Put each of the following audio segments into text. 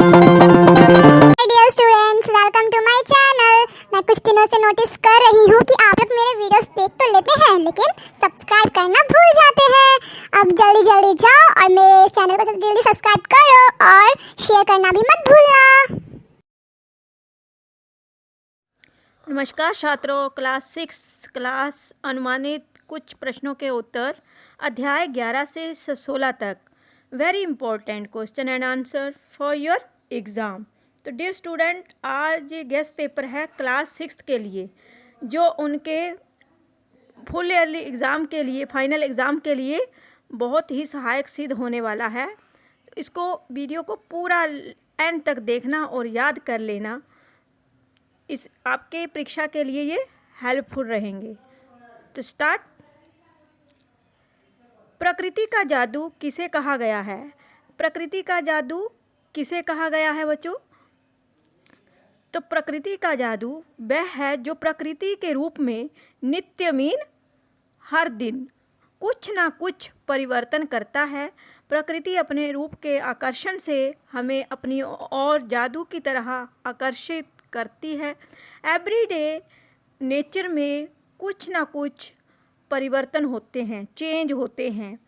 Dear students, welcome to my channel. मैं कुछ दिनों से नोटिस कर रही हूँ कि आप लोग मेरे वीडियोस देख तो लेते हैं लेकिन सब्सक्राइब करना भूल जाते हैं। अब जल्दी जल्दी जाओ और मेरे चैनल को जल्दी जल्दी सब्सक्राइब करो और शेयर करना भी मत भूलना। नमस्कार छात्रों, क्लास 6 क्लास अनुमानित कुछ प्रश्नों के उत्तर अध्याय 11 से 16 तक। Very important question and answer for your exam. तो डियर स्टूडेंट, आज ये गेस्ट पेपर है क्लास 6 के लिए, जो उनके फुल ईयरली एग्ज़ाम के लिए, फाइनल एग्ज़ाम के लिए बहुत ही सहायक सिद्ध होने वाला है। तो इसको वीडियो को पूरा एंड तक देखना और याद कर लेना, इस आपके परीक्षा के लिए ये हेल्पफुल रहेंगे। तो स्टार्ट। प्रकृति का जादू किसे कहा गया है? प्रकृति का जादू किसे कहा गया है बच्चों? तो प्रकृति का जादू वह है जो प्रकृति के रूप में नित्य मीन हर दिन कुछ ना कुछ परिवर्तन करता है। प्रकृति अपने रूप के आकर्षण से हमें अपनी ओर जादू की तरह आकर्षित करती है। एवरीडे नेचर में कुछ ना कुछ परिवर्तन होते हैं, चेंज होते हैं।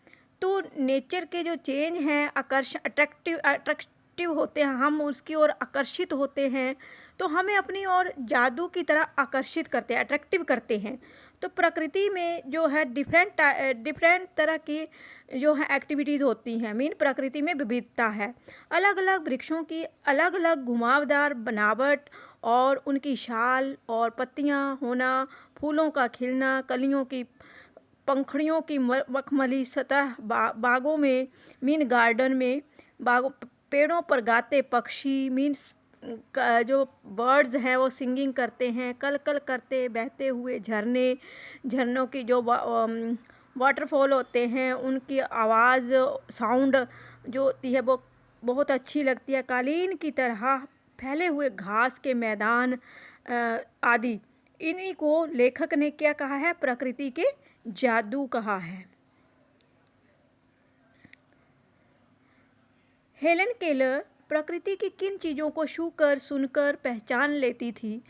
तो नेचर के जो चेंज हैं अट्रैक्टिव होते हैं, हम उसकी ओर आकर्षित होते हैं, तो हमें अपनी ओर जादू की तरह आकर्षित करते हैं, अट्रैक्टिव करते हैं। तो प्रकृति में जो है डिफरेंट तरह की जो है एक्टिविटीज़ होती हैं। मीन प्रकृति में विविधता है। अलग अलग वृक्षों की अलग अलग घुमावदार बनावट और उनकी छाल और पत्तियां होना, फूलों का खिलना, कलियों की पंखुड़ियों की मखमली सतह, बागों में मीन गार्डन में बागों पेड़ों पर गाते पक्षी मीन्स जो बर्ड्स हैं वो सिंगिंग करते हैं, कल कल करते बहते हुए झरनों की जो वाटरफॉल होते हैं, उनकी आवाज़ साउंड जो होती है वो बहुत अच्छी लगती है। कालीन की तरह फैले हुए घास के मैदान आदि, इन्हीं को लेखक ने क्या कहा है? प्रकृति के जादू कहा है। हेलन केलर प्रकृति की किन चीज़ों को छूकर सुनकर पहचान लेती थी?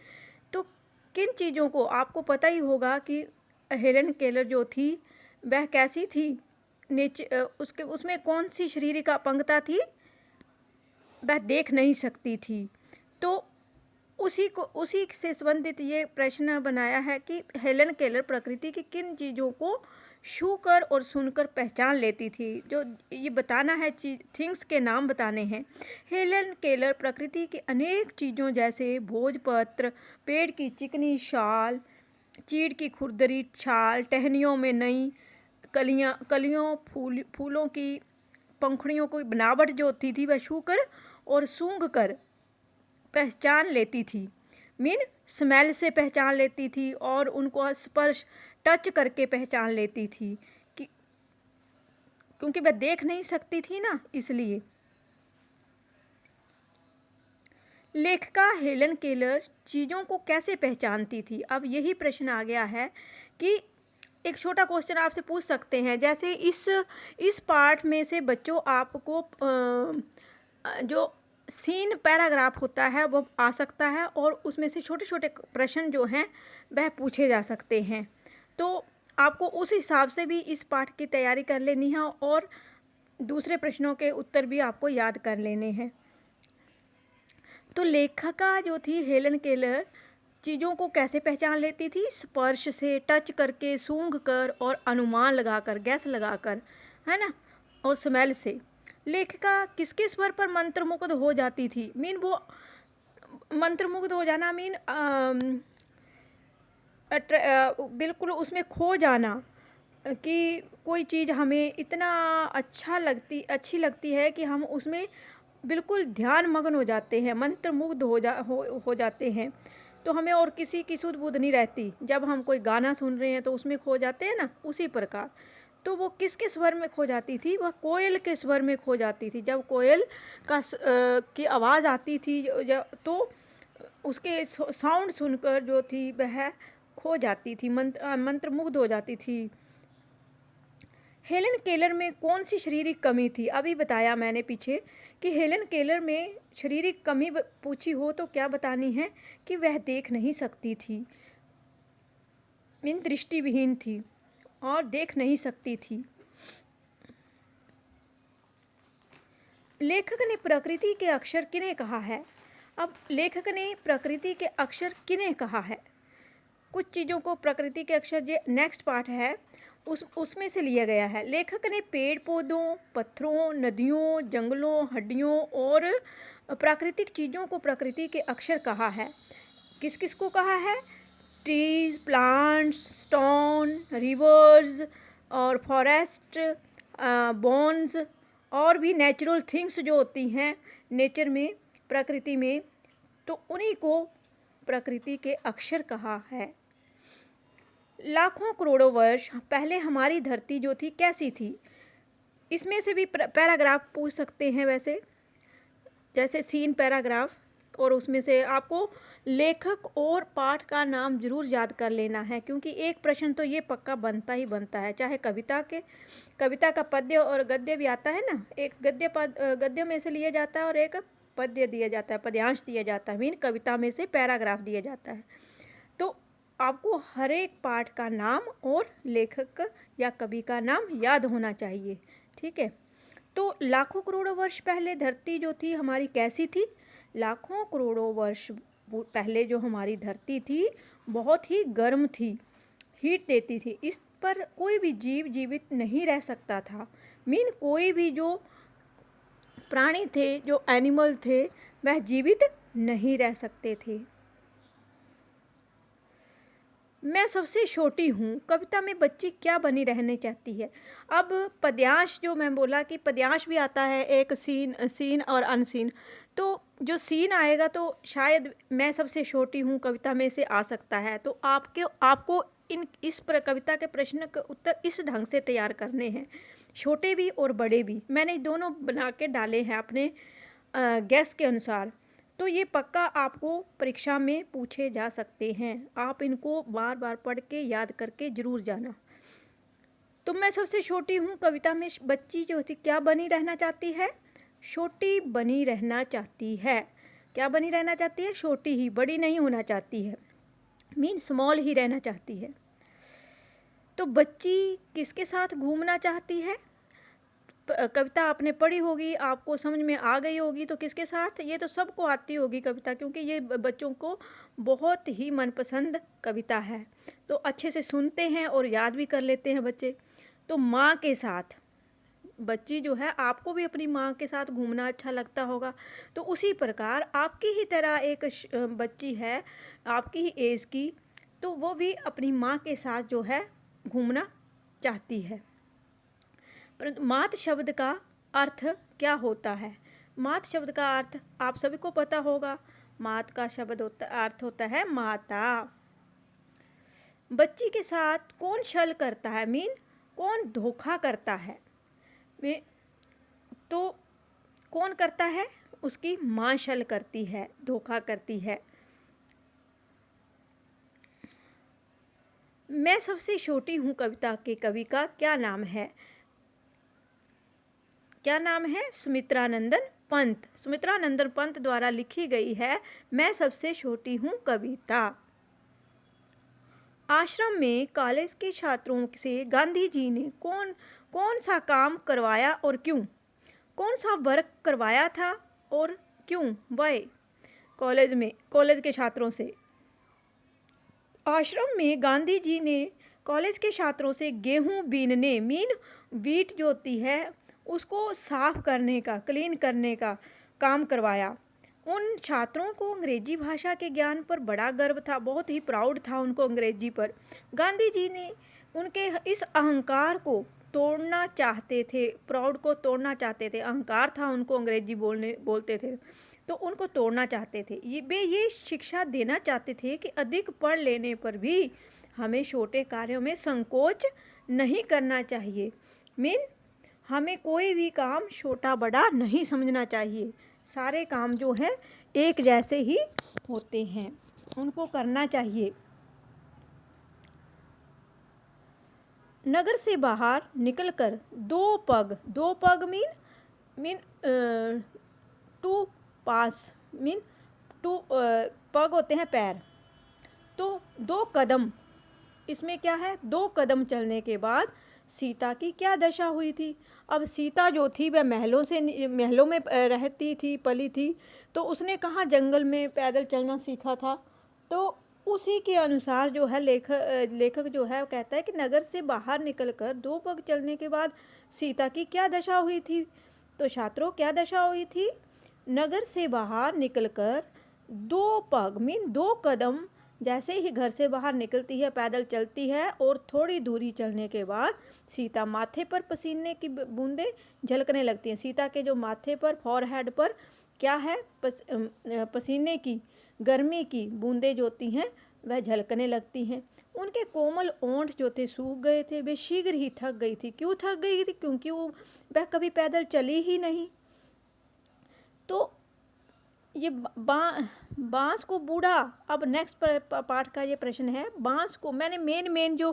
तो किन चीज़ों को, आपको पता ही होगा कि हेलन केलर जो थी वह कैसी थी? उसमें कौन सी शारीरिक अपंगता थी? वह देख नहीं सकती थी। तो उसी से संबंधित ये प्रश्न बनाया है कि हेलन केलर प्रकृति की किन चीज़ों को छूकर और सुनकर पहचान लेती थी। जो ये बताना है, थिंग्स के नाम बताने हैं। हेलन केलर प्रकृति की अनेक चीज़ों जैसे भोजपत्र, पेड़ की चिकनी छाल, चीड़ की खुरदरी छाल, टहनियों में नई कलियों, फूलों की पंखुड़ियों की बनावट जो होती थी वह छूकर और सूंघ कर पहचान लेती थी। मीन स्मेल से पहचान लेती थी और उनको स्पर्श टच करके पहचान लेती थी कि क्योंकि वह देख नहीं सकती थी ना, इसलिए। लेखिका हेलन केलर चीज़ों को कैसे पहचानती थी? अब यही प्रश्न आ गया है कि एक छोटा क्वेश्चन आपसे पूछ सकते हैं, जैसे इस पार्ट में से बच्चों आपको जो सीन पैराग्राफ होता है वो आ सकता है और उसमें से छोटे छोटे प्रश्न जो हैं वह पूछे जा सकते हैं। तो आपको उस हिसाब से भी इस पाठ की तैयारी कर लेनी है और दूसरे प्रश्नों के उत्तर भी आपको याद कर लेने हैं। तो लेखिका जो थी हेलन केलर चीज़ों को कैसे पहचान लेती थी? स्पर्श से, टच करके, सूंघ कर और अनुमान लगाकर, गैस लगाकर, है ना, और स्मेल से। लेखिका किसके स्वर पर मंत्रमुग्ध हो जाती थी? मीन वो मंत्रमुग्ध हो जाना मीन बिल्कुल उसमें खो जाना कि कोई चीज़ हमें इतना अच्छी लगती है कि हम उसमें बिल्कुल ध्यान मग्न हो जाते हैं, मंत्रमुग्ध हो जाते हैं। तो हमें और किसी की सुध बुध नहीं रहती। जब हम कोई गाना सुन रहे हैं तो उसमें खो जाते हैं ना, उसी प्रकार। तो वो किसके स्वर में खो जाती थी? वह कोयल के स्वर में खो जाती थी। जब कोयल की आवाज़ आती थी तो उसके साउंड सुनकर जो थी वह खो जाती थी, मंत्रमुग्ध हो जाती थी। हेलन केलर में कौन सी शारीरिक कमी थी? अभी बताया मैंने पीछे कि हेलन केलर में शारीरिक कमी पूछी हो तो क्या बतानी है कि वह देख नहीं सकती थी, मीन दृष्टिविहीन थी और देख नहीं सकती थी। लेखक ने प्रकृति के अक्षर किन्हें कहा है? अब लेखक ने प्रकृति के अक्षर किन्हें कहा है? कुछ चीज़ों को प्रकृति के अक्षर, जो नेक्स्ट पार्ट है उसमें से लिया गया है। लेखक ने पेड़ पौधों, पत्थरों, नदियों, जंगलों, हड्डियों और प्राकृतिक चीज़ों को प्रकृति के अक्षर कहा है। किस किस को कहा है? ट्रीज, प्लांट्स, स्टोन, रिवर्स और फॉरेस्ट, बोन्स और भी नेचुरल थिंग्स जो होती हैं नेचर में, प्रकृति में, तो उन्हीं को प्रकृति के अक्षर कहा है। लाखों करोड़ों वर्ष पहले हमारी धरती जो थी कैसी थी? इसमें से भी पैराग्राफ पूछ सकते हैं वैसे, जैसे सीन पैराग्राफ, और उसमें से आपको लेखक और पाठ का नाम जरूर याद कर लेना है, क्योंकि एक प्रश्न तो ये पक्का बनता ही बनता है। चाहे कविता का पद्य और गद्य भी आता है ना, एक गद्य में से लिया जाता है और एक पद्य दिया जाता है, पद्यांश दिया जाता है, मीन कविता में से पैराग्राफ दिया जाता है। तो आपको हर एक पाठ का नाम और लेखक या कवि का नाम याद होना चाहिए, ठीक है। तो लाखों करोड़ों वर्ष पहले धरती जो थी हमारी कैसी थी? लाखों करोड़ों वर्ष पहले जो हमारी धरती थी बहुत ही गर्म थी, हीट देती थी। इस पर कोई भी जीव जीवित नहीं रह सकता था, मीन कोई भी जो प्राणी थे, जो एनिमल थे, वह जीवित नहीं रह सकते थे। मैं सबसे छोटी हूँ कविता में बच्ची क्या बनी रहना चाहती है? अब पद्यांश, जो मैं बोला कि पद्यांश भी आता है, एक सीन और अनसीन। तो जो सीन आएगा तो शायद मैं सबसे छोटी हूँ कविता में से आ सकता है। तो आपको इस कविता के प्रश्न का उत्तर इस ढंग से तैयार करने हैं, छोटे भी और बड़े भी। मैंने दोनों बना के डाले हैं अपने गैस के अनुसार। तो ये पक्का आपको परीक्षा में पूछे जा सकते हैं, आप इनको बार बार पढ़ के याद करके ज़रूर जाना। तो मैं सबसे छोटी हूँ कविता में बच्ची जो थी क्या बनी रहना चाहती है? छोटी बनी रहना चाहती है। क्या बनी रहना चाहती है? छोटी ही, बड़ी नहीं होना चाहती है, मीन स्मॉल ही रहना चाहती है। तो बच्ची किसके साथ घूमना चाहती है? कविता आपने पढ़ी होगी, आपको समझ में आ गई होगी। तो किसके साथ? ये तो सबको आती होगी कविता, क्योंकि ये बच्चों को बहुत ही मनपसंद कविता है। तो अच्छे से सुनते हैं और याद भी कर लेते हैं बच्चे। तो माँ के साथ बच्ची जो है, आपको भी अपनी माँ के साथ घूमना अच्छा लगता होगा। तो उसी प्रकार आपकी ही तरह एक बच्ची है, आपकी ही एज की, तो वो भी अपनी माँ के साथ जो है घूमना चाहती है। परंतु मात शब्द का अर्थ क्या होता है? मात शब्द का अर्थ आप सभी को पता होगा। मात का शब्द अर्थ होता है माता। बच्ची के साथ कौन छल करता है, मीन कौन धोखा करता है? तो कौन करता है? उसकी माँ छल करती है, धोखा करती है। मैं सबसे छोटी हूँ कविता के कवि का क्या नाम है? क्या नाम है? सुमित्रानंदन पंत। सुमित्रानंदन पंत द्वारा लिखी गई है मैं सबसे छोटी हूँ कविता। आश्रम में कॉलेज के छात्रों से गांधी जी ने कौन सा काम करवाया और क्यों? कौन सा वर्क करवाया था और क्यों? वाई? कॉलेज के छात्रों से। आश्रम में गांधी जी ने कॉलेज के छात्रों से गेहूं बीनने, मीन वीट जो होती है उसको साफ करने का, क्लीन करने का काम करवाया। उन छात्रों को अंग्रेजी भाषा के ज्ञान पर बड़ा गर्व था, बहुत ही प्राउड था उनको अंग्रेजी पर। गांधी जी ने उनके इस अहंकार को तोड़ना चाहते थे, प्राउड को तोड़ना चाहते थे। अहंकार था उनको, अंग्रेजी बोलते थे, तो उनको तोड़ना चाहते थे। ये शिक्षा देना चाहते थे कि अधिक पढ़ लेने पर भी हमें छोटे कार्यों में संकोच नहीं करना चाहिए। मीन हमें कोई भी काम छोटा बड़ा नहीं समझना चाहिए। सारे काम जो हैं एक जैसे ही होते हैं, उनको करना चाहिए। नगर से बाहर निकलकर दो पग मीन टू पास मीन टू पग होते हैं पैर, तो 2 कदम, इसमें क्या है 2 कदम चलने के बाद सीता की क्या दशा हुई थी। अब सीता जो थी वह महलों में रहती थी, पली थी, तो उसने कहाँ जंगल में पैदल चलना सीखा था। तो उसी के अनुसार जो है लेखक जो है वो कहता है कि नगर से बाहर निकलकर 2 पग चलने के बाद सीता की क्या दशा हुई थी। तो छात्रों, क्या दशा हुई थी? नगर से बाहर निकलकर 2 पग मीन 2 कदम, जैसे ही घर से बाहर निकलती है, पैदल चलती है और थोड़ी दूरी चलने के बाद सीता माथे पर पसीने की बूंदें झलकने लगती हैं। सीता के जो माथे पर, फॉरहेड पर क्या है, पसीने की, गर्मी की बूंदें जो होती हैं वह झलकने लगती हैं। उनके कोमल ओंठ जो थे सूख गए थे, वे शीघ्र ही थक गई थी। क्यों थक गई थी? क्योंकि वह कभी पैदल चली ही नहीं। तो ये बांस को बूढ़ा, अब नेक्स्ट पार्ट का ये प्रश्न है, बांस को मैंने मेन जो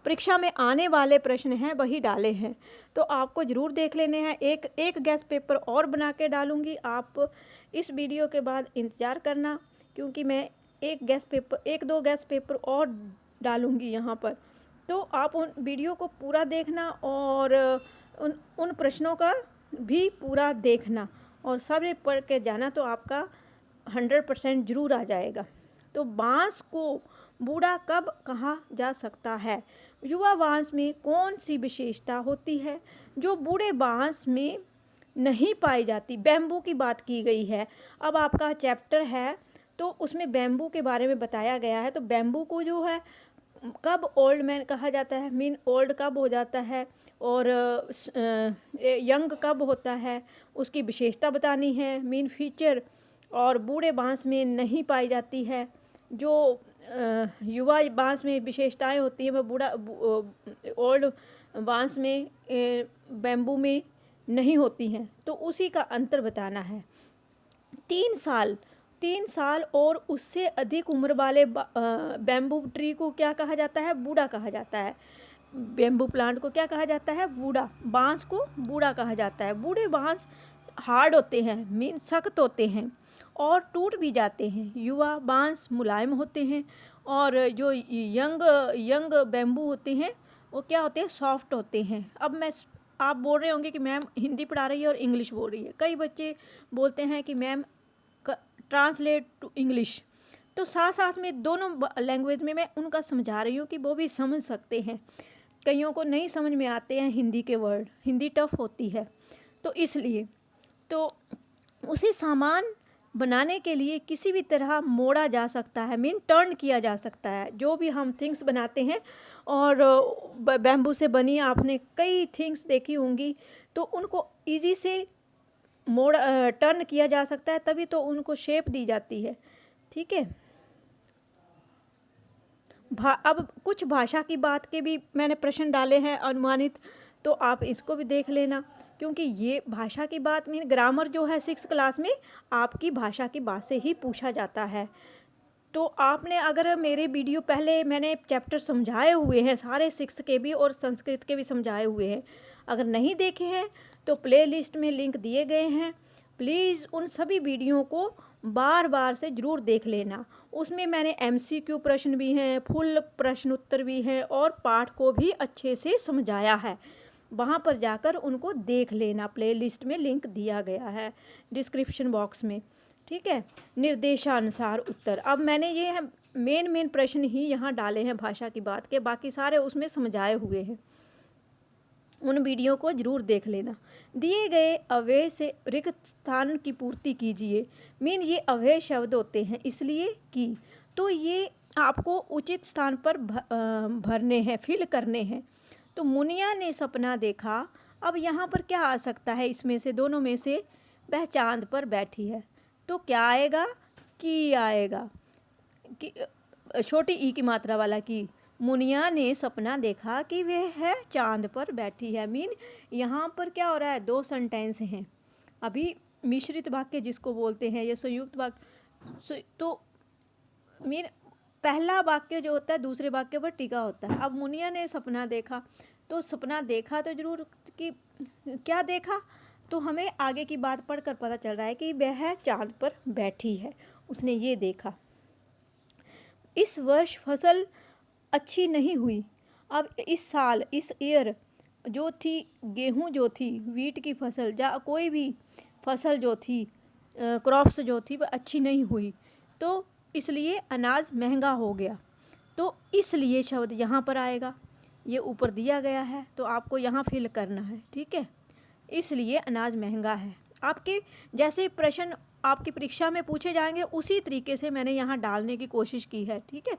परीक्षा में आने वाले प्रश्न हैं वही डाले हैं, तो आपको ज़रूर देख लेने हैं। एक गेस्ट पेपर और बना के डालूँगी, आप इस वीडियो के बाद इंतज़ार करना, क्योंकि मैं एक दो गेस्ट पेपर और डालूँगी यहाँ पर। तो आप उन वीडियो को पूरा देखना और उन प्रश्नों का भी पूरा देखना और सब पढ़ के जाना, तो आपका 100% ज़रूर आ जाएगा। तो बांस को बूढ़ा कब कहा जा सकता है? युवा बांस में कौन सी विशेषता होती है जो बूढ़े बांस में नहीं पाई जाती? बैम्बू की बात की गई है। अब आपका चैप्टर है तो उसमें बैम्बू के बारे में बताया गया है। तो बैम्बू को जो है कब ओल्ड मैन कहा जाता है, मीन ओल्ड कब हो जाता है और यंग कब होता है, उसकी विशेषता बतानी है, मीन फीचर, और बूढ़े बांस में नहीं पाई जाती है। जो युवा बांस में विशेषताएं होती हैं वह ओल्ड बांस में, बैम्बू में नहीं होती हैं, तो उसी का अंतर बताना है। 3 साल और उससे अधिक उम्र वाले बैम्बू ट्री को क्या कहा जाता है? बूढ़ा कहा जाता है। बैम्बू प्लांट को क्या कहा जाता है? बूढ़ा। बांस को बूढ़ा कहा जाता है। बूढ़े बांस हार्ड होते हैं, मीन सख्त होते हैं और टूट भी जाते हैं। युवा बांस मुलायम होते हैं और जो यंग बैम्बू होते हैं वो क्या होते हैं? सॉफ्ट होते हैं। अब आप बोल रहे होंगे कि मैम हिंदी पढ़ा रही है और इंग्लिश बोल रही है। कई बच्चे बोलते हैं कि मैम ट्रांसलेट टू इंग्लिश, तो साथ में दोनों लैंग्वेज में मैं उनका समझा रही हूँ कि वो भी समझ सकते हैं। कईयों को नहीं समझ में आते हैं हिंदी के वर्ड, हिंदी टफ होती है, तो इसलिए तो उसे सामान बनाने के लिए किसी भी तरह मोड़ा जा सकता है, मीन टर्न किया जा सकता है। जो भी हम थिंग्स बनाते हैं और बैम्बू से बनी आपने कई थिंग्स देखी होंगी, तो उनको इजी से टर्न किया जा सकता है, तभी तो उनको शेप दी जाती है। ठीक है। अब कुछ भाषा की बात के भी मैंने प्रश्न डाले हैं अनुमानित, तो आप इसको भी देख लेना, क्योंकि ये भाषा की बात मीन ग्रामर जो है 6th क्लास में आपकी भाषा की बात से ही पूछा जाता है। तो आपने अगर मेरे वीडियो पहले मैंने चैप्टर समझाए हुए हैं सारे 6th के भी और संस्कृत के भी समझाए हुए हैं, अगर नहीं देखे हैं तो प्लेलिस्ट में लिंक दिए गए हैं। प्लीज़ उन सभी वीडियो को बार से ज़रूर देख लेना। उसमें मैंने MCQ प्रश्न भी हैं, फुल प्रश्न उत्तर भी हैं और पाठ को भी अच्छे से समझाया है। वहाँ पर जाकर उनको देख लेना, प्लेलिस्ट में लिंक दिया गया है डिस्क्रिप्शन बॉक्स में। ठीक है। निर्देशानुसार उत्तर, अब मैंने ये मेन प्रश्न ही यहाँ डाले हैं भाषा की बात के, बाकी सारे उसमें समझाए हुए हैं, उन वीडियो को ज़रूर देख लेना। दिए गए अव्यय से रिक्त स्थान की पूर्ति कीजिए, मीन ये अव्यय शब्द होते हैं इसलिए कि, तो ये आपको उचित स्थान पर भरने हैं, फिल करने हैं। तो मुनिया ने सपना देखा, अब यहाँ पर क्या आ सकता है? इसमें से दोनों में से वह चांद पर बैठी है, तो क्या आएगा? की आएगा, कि छोटी ई की मात्रा वाला की। मुनिया ने सपना देखा कि वह है चांद पर बैठी है, मीन यहाँ पर क्या हो रहा है? 2 सेंटेंस हैं अभी, मिश्रित वाक्य जिसको बोलते हैं, ये संयुक्त वाक्य। तो मीन पहला वाक्य जो होता है दूसरे वाक्य पर टिका होता है। अब मुनिया ने सपना देखा, तो सपना देखा तो जरूर कि क्या देखा? तो हमें आगे की बात पढ़कर पता चल रहा है कि वह चाँद पर बैठी है, उसने ये देखा। इस वर्ष फसल अच्छी नहीं हुई। अब इस साल, इस ईयर जो थी, गेहूं जो थी, वीट की फसल या कोई भी फसल जो थी, क्रॉप्स जो थी, वह अच्छी नहीं हुई, तो इसलिए अनाज महंगा हो गया। तो इसलिए शब्द यहाँ पर आएगा, ये ऊपर दिया गया है तो आपको यहाँ फिल करना है, ठीक है। इसलिए अनाज महंगा है। आपके जैसे प्रश्न आपकी परीक्षा में पूछे जाएंगे उसी तरीके से मैंने यहाँ डालने की कोशिश की है, ठीक है।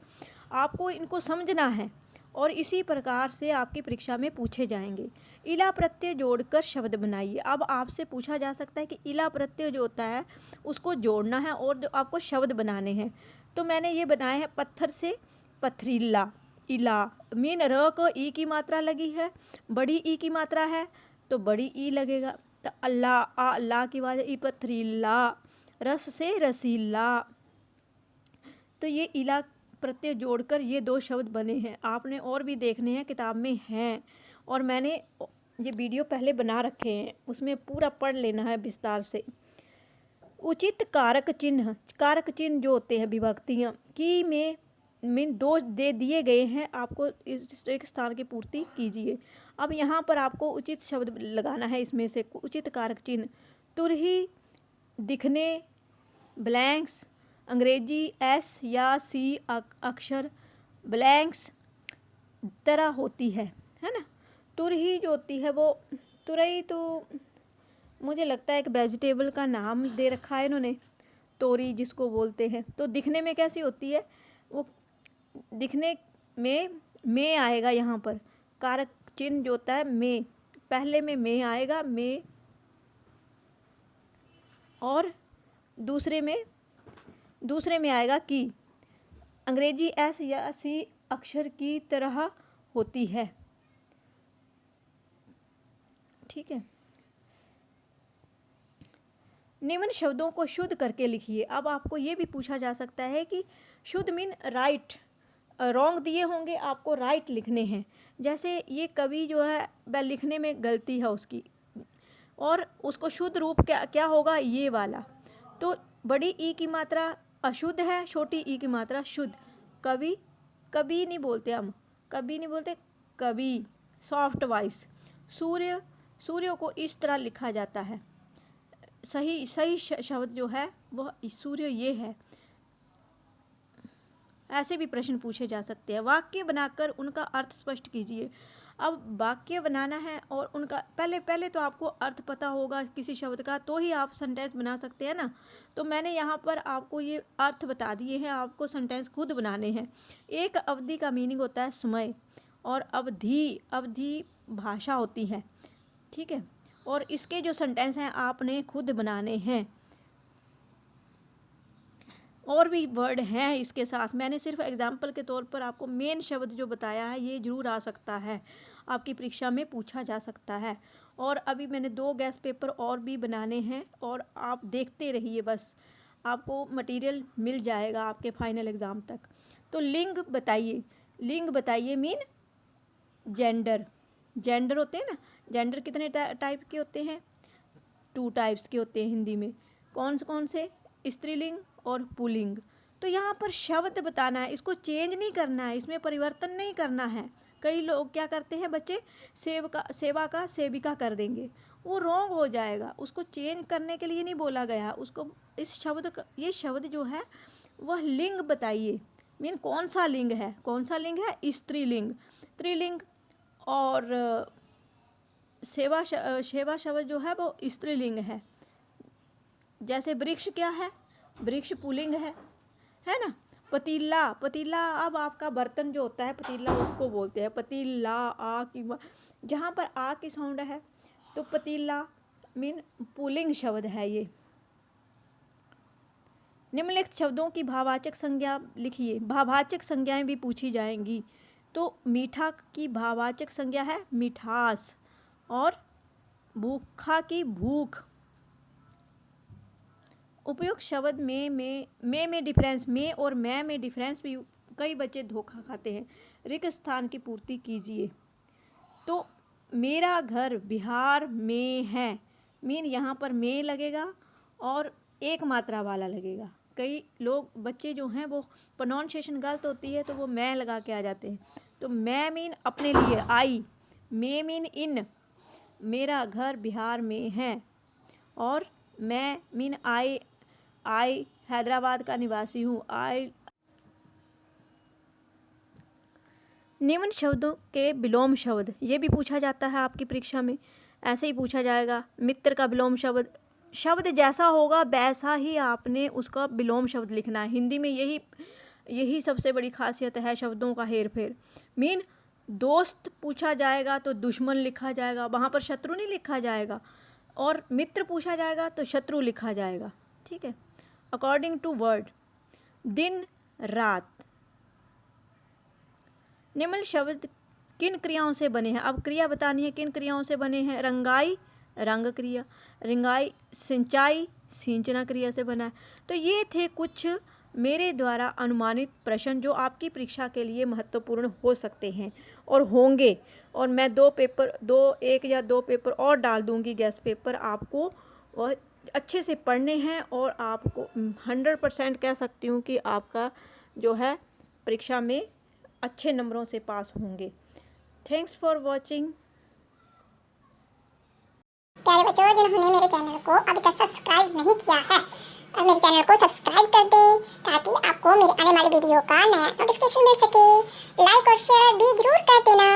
आपको इनको समझना है और इसी प्रकार से आपकी परीक्षा में पूछे जाएंगे। इला प्रत्यय जोड़कर शब्द बनाइए। अब आपसे पूछा जा सकता है कि इला प्रत्यय जो होता है उसको जोड़ना है और जो आपको शब्द बनाने हैं। तो मैंने ये बनाए हैं पत्थर से पथरीला। इला मीन र को ई की मात्रा लगी है, बड़ी ई की मात्रा है तो बड़ी ई लगेगा। तो अल्लाह, आ अल्लाह की आवाज़ ई पथरीला, रस से रसीला। तो ये इला प्रत्यय जोड़कर ये 2 शब्द बने हैं। आपने और भी देखने हैं, किताब में हैं, और मैंने ये वीडियो पहले बना रखे हैं, उसमें पूरा पढ़ लेना है विस्तार से। उचित कारक चिन्ह जो होते हैं विभक्तियाँ की में 2 दे दिए गए हैं, आपको इस एक स्थान की पूर्ति कीजिए। अब यहाँ पर आपको उचित शब्द लगाना है। इसमें से उचित कारक चिन्ह तुरही, दिखने, ब्लैंक्स, अंग्रेजी एस या सी अक्षर, ब्लैंक्स तरह होती है ना। तुरही जो होती है वो, तुरई तो मुझे लगता है एक वेजिटेबल का नाम दे रखा है इन्होंने, तोरी जिसको बोलते हैं। तो दिखने में कैसी होती है वो, दिखने में आएगा यहाँ पर कारक चिन्ह जो होता है में, पहले में आएगा में, और दूसरे में आएगा की। अंग्रेजी एस या सी अक्षर की तरह होती है, ठीक है। निम्न शब्दों को शुद्ध करके लिखिए। अब आपको ये भी पूछा जा सकता है कि शुद्ध मीन राइट, रॉन्ग दिए होंगे, आपको राइट लिखने हैं। जैसे ये कवि जो है वह लिखने में गलती है उसकी, और उसको शुद्ध रूप क्या होगा, ये वाला। तो बड़ी ई की मात्रा अशुद्ध है, छोटी ई की मात्रा शुद्ध। कभी नहीं बोलते हम, कभी नहीं बोलते, कभी सॉफ्ट वॉइस। सूर्य को इस तरह लिखा जाता है। सही शब्द जो है वह सूर्य ये है। ऐसे भी प्रश्न पूछे जा सकते हैं। वाक्य बनाकर उनका अर्थ स्पष्ट कीजिए। अब वाक्य बनाना है और उनका पहले तो आपको अर्थ पता होगा किसी शब्द का, तो ही आप सेंटेंस बना सकते हैं ना। तो मैंने यहाँ पर आपको ये अर्थ बता दिए हैं, आपको सेंटेंस खुद बनाने हैं। एक अवधि का मीनिंग होता है समय, और अवधि भाषा होती है, ठीक है। और इसके जो सेंटेंस हैं आपने खुद बनाने हैं। और भी वर्ड हैं इसके साथ, मैंने सिर्फ एग्जाम्पल के तौर पर आपको मेन शब्द जो बताया है, ये जरूर आ सकता है, आपकी परीक्षा में पूछा जा सकता है। और अभी मैंने 2 गैस पेपर और भी बनाने हैं, और आप देखते रहिए, बस आपको मटेरियल मिल जाएगा आपके फाइनल एग्ज़ाम तक। तो लिंग बताइए मीन जेंडर होते हैं ना। जेंडर कितने टाइप के होते हैं, 2 टाइप्स के होते हैं हिंदी में। कौन से, स्त्रीलिंग और पुल्लिंग। तो यहाँ पर शब्द बताना है, इसको चेंज नहीं करना है, इसमें परिवर्तन नहीं करना है। कई लोग क्या करते हैं बच्चे, सेवा का सेविका कर देंगे, वो रॉन्ग हो जाएगा। उसको चेंज करने के लिए नहीं बोला गया उसको। इस शब्द का, ये शब्द जो है वह लिंग बताइए, मीन कौन सा लिंग है, स्त्रीलिंग, त्रिलिंग। और सेवा शब्द जो है वो स्त्रीलिंग है। जैसे वृक्ष क्या है, वृक्ष पुल्लिंग है ना। पतीला, अब आपका बर्तन जो होता है पतीला, उसको बोलते हैं पतीला। जहाँ पर आ की साउंड है तो पतीला मीन पुल्लिंग शब्द है ये। निम्नलिखित शब्दों की भाववाचक संज्ञा लिखिए। भाववाचक संज्ञाएं भी पूछी जाएंगी। तो मीठा की भाववाचक संज्ञा है मिठास, और भूखा की भूख। उपयुक्त शब्द में डिफरेंस, में और मैं में डिफरेंस भी कई बच्चे धोखा खाते हैं। रिक्त स्थान की पूर्ति कीजिए। तो मेरा घर बिहार में है, मीन यहाँ पर मे लगेगा और एक मात्रा वाला लगेगा। कई लोग बच्चे जो हैं वो प्रोनाउंसिएशन गलत होती है तो वो मैं लगा के आ जाते हैं। तो मैं मीन अपने लिए, आई, मे मीन इन, मेरा घर बिहार में है, और मैं मीन आई हैदराबाद का निवासी हूँ। आई। निम्न शब्दों के विलोम शब्द, ये भी पूछा जाता है आपकी परीक्षा में। ऐसे ही पूछा जाएगा, मित्र का विलोम शब्द, शब्द जैसा होगा वैसा ही आपने उसका विलोम शब्द लिखना है। हिंदी में यही सबसे बड़ी खासियत है शब्दों का हेर फेर। मीन दोस्त पूछा जाएगा तो दुश्मन लिखा जाएगा, वहाँ पर शत्रु नहीं लिखा जाएगा, और मित्र पूछा जाएगा तो शत्रु लिखा जाएगा। ठीक है। अकॉर्डिंग टू वर्ड, दिन रात। निम्न शब्द किन क्रियाओं से बने हैं? अब क्रिया बतानी है, किन क्रियाओं से बने हैं? रंगाई, रंग क्रिया। रिंगाई, सिंचाई, सिंचना क्रिया से बना है। तो ये थे कुछ मेरे द्वारा अनुमानित प्रश्न जो आपकी परीक्षा के लिए महत्वपूर्ण हो सकते हैं और होंगे। और मैं एक या दो पेपर और डाल दूंगी गेस्ट पेपर। आपको वह अच्छे से पढ़ने हैं और आपको 100% कह सकती हूँ कि आपका जो है परीक्षा में अच्छे नंबरों से पास होंगे। Thanks for watching. प्यारे बच्चों, जिन्होंने मेरे चैनल को अभी तक सब्सक्राइब नहीं किया है, मेरे चैनल को सब्सक्राइब कर दें ताकि आपको मेरे आने वाली वीडियो का नया नोटिफिकेशन मिल सके। लाइक और शेयर भी जरूर कर देना।